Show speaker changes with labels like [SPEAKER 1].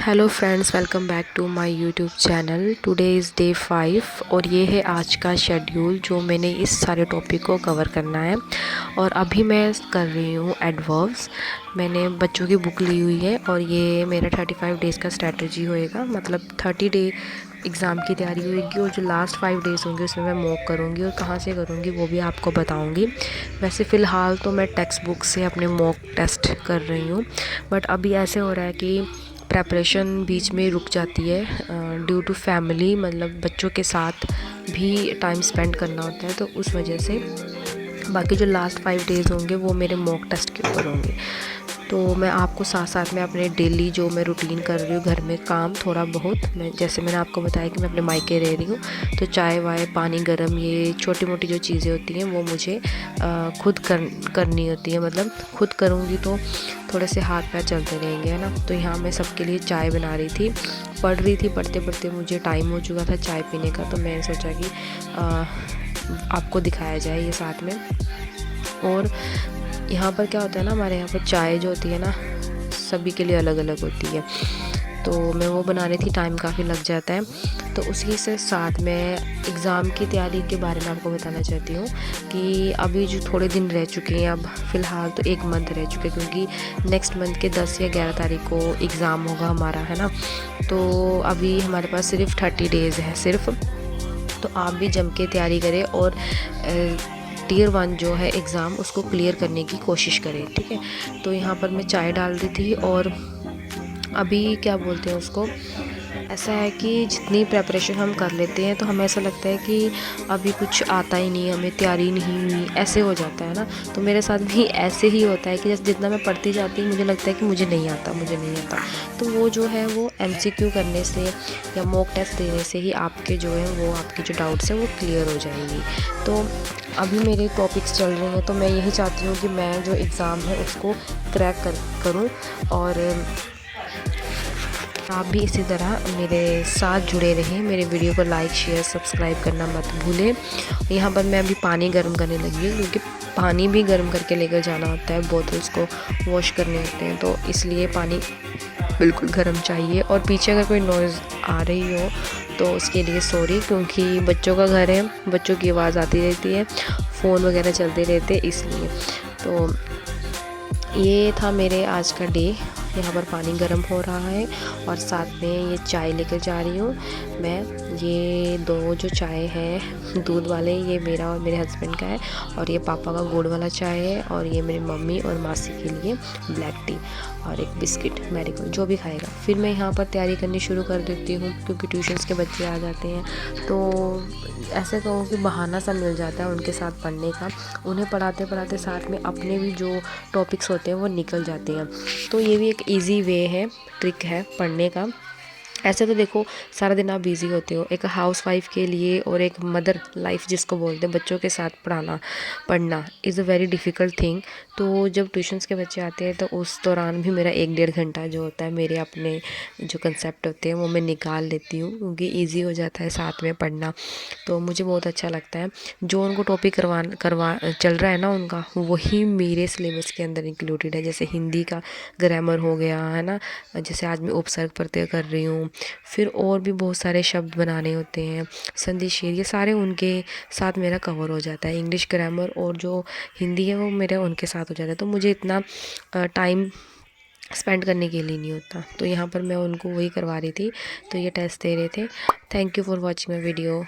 [SPEAKER 1] Hello friends, welcome back to my YouTube channel. Today is day 5 और ये है आज का शेड्यूल जो मैंने इस सारे टॉपिक को कवर करना है। और अभी मैं कर रही हूँ एडवर्ब्स। मैंने बच्चों की बुक ली हुई है और ये मेरा 35 डेज़ का स्ट्रेटजी होएगा, मतलब 30 डे एग्ज़ाम की तैयारी होएगी और जो लास्ट 5 डेज़ होंगे उसमें मैं मॉक करूँगी और कहाँ से करूँगी वो भी आपको बताऊँगी। वैसे फ़िलहाल तो मैं टेक्स्ट बुक से अपने मॉक टेस्ट कर रही हूँ, बट अभी ऐसे हो रहा है कि प्रेपरेशन बीच में रुक जाती है ड्यू टू फैमिली, मतलब बच्चों के साथ भी टाइम स्पेंड करना होता है, तो उस वजह से बाकी जो लास्ट 5 डेज़ होंगे वो मेरे मॉक टेस्ट के ऊपर होंगे। तो मैं आपको साथ साथ में अपने डेली जो मैं रूटीन कर रही हूँ घर में काम थोड़ा बहुत, मैं जैसे मैंने आपको बताया कि मैं अपने मायके रह रही हूँ, तो चाय वाय पानी गर्म ये छोटी मोटी जो चीज़ें होती हैं वो मुझे खुद करनी होती है। मतलब खुद करूँगी तो थोड़े से हाथ पैर चलते रहेंगे, है ना। तो यहाँ मैं सबके लिए चाय बना रही थी, पढ़ रही थी, पढ़ते पढ़ते मुझे टाइम हो चुका था चाय पीने का, तो मैंने सोचा कि आपको दिखाया जाए ये साथ में। और यहाँ पर क्या होता है ना, हमारे यहाँ पर चाय जो होती है ना सभी के लिए अलग अलग होती है, तो मैं वो बना रही थी, टाइम काफ़ी लग जाता है। तो उसी से साथ में एग्ज़ाम की तैयारी के बारे में आपको बताना चाहती हूँ कि अभी जो थोड़े दिन रह चुके हैं, अब फ़िलहाल तो 1 मंथ रह चुके हैं, क्योंकि नेक्स्ट मंथ के 10 या 11 तारीख को एग्ज़ाम होगा हमारा, है ना। तो अभी हमारे पास सिर्फ 30 डेज़ है सिर्फ। तो आप भी जम के तैयारी करें और टियर 1 जो है एग्ज़ाम उसको क्लियर करने की कोशिश करें, ठीक है। तो यहाँ पर मैं चाय डाल दी थी और अभी क्या बोलते हैं उसको, ऐसा है कि जितनी प्रेपरेशन हम कर लेते हैं तो हमें ऐसा लगता है कि अभी कुछ आता ही नहीं, हमें तैयारी नहीं हुई, ऐसे हो जाता है ना। तो मेरे साथ भी ऐसे ही होता है कि जैसे जितना मैं पढ़ती जाती हूँ मुझे लगता है कि मुझे नहीं आता, मुझे नहीं आता। तो वो जो है वो MCQ करने से या मॉक टेस्ट देने से ही आपके जो है वो आपकी जो डाउट्स हैं वो क्लियर हो जाएंगी। तो अभी मेरे टॉपिक्स चल रहे हैं, तो मैं यही चाहती हूँ कि मैं जो एग्ज़ाम है उसको क्रैक करूँ और आप भी इसी तरह मेरे साथ जुड़े रहें। मेरे वीडियो को लाइक शेयर सब्सक्राइब करना मत भूलें। यहाँ पर मैं अभी पानी गर्म करने लगी हूँ, क्योंकि पानी भी गर्म करके लेकर जाना होता है, बोतल्स को वॉश करने होते हैं, तो इसलिए पानी बिल्कुल गर्म चाहिए। और पीछे अगर कोई नॉइज़ आ रही हो तो उसके लिए सॉरी, क्योंकि बच्चों का घर है, बच्चों की आवाज़ आती रहती है, फ़ोन वगैरह चलते रहते हैं इसलिए। तो ये था मेरे आज का डे। यहाँ पर पानी गर्म हो रहा है और साथ में ये चाय लेकर जा रही हूँ मैं। ये दो जो चाय है दूध वाले, ये मेरा और मेरे हस्बैंड का है, और ये पापा का गुड़ वाला चाय है, और ये मेरी मम्मी और मासी के लिए ब्लैक टी और एक बिस्किट मैरीगोल्ड, जो भी खाएगा। फिर मैं यहाँ पर तैयारी करनी शुरू कर देती हूँ, क्योंकि ट्यूशन्स के बच्चे आ जाते हैं, तो ऐसे कहो कि बहाना सा मिल जाता है उनके साथ पढ़ने का। उन्हें पढ़ाते पढ़ाते साथ में अपने भी जो टॉपिक्स होते हैं वो निकल जाते हैं। तो ये भी एक इजी वे है, ट्रिक है पढ़ने का। ऐसे तो देखो सारा दिन आप बिज़ी होते हो, एक हाउसवाइफ के लिए और एक मदर लाइफ जिसको बोलते हैं, बच्चों के साथ पढ़ना is a very difficult thing. तो जब ट्यूशन्स के बच्चे आते हैं तो उस दौरान भी मेरा 1-1.5 घंटा जो होता है, मेरे अपने जो कंसेप्ट होते हैं वो मैं निकाल लेती हूँ, क्योंकि ईजी हो जाता है साथ में पढ़ना। तो मुझे बहुत अच्छा लगता है जो उनको टॉपिक करवा चल रहा है ना उनका, वही मेरे सिलेबस के अंदर इंक्लूडेड है। जैसे हिंदी का ग्रामर हो गया, है ना, जैसे आज मैं उपसर्ग प्रत्यय कर रही हूँ, फिर और भी बहुत सारे शब्द बनाने होते हैं, संधि शेर, ये सारे उनके साथ मेरा कवर हो जाता है। इंग्लिश ग्रामर और जो हिंदी है वो मेरे उनके साथ हो जाता है, तो मुझे इतना टाइम स्पेंड करने के लिए नहीं होता। तो यहाँ पर मैं उनको वही करवा रही थी, तो ये टेस्ट दे रहे थे। Thank you for watching my video.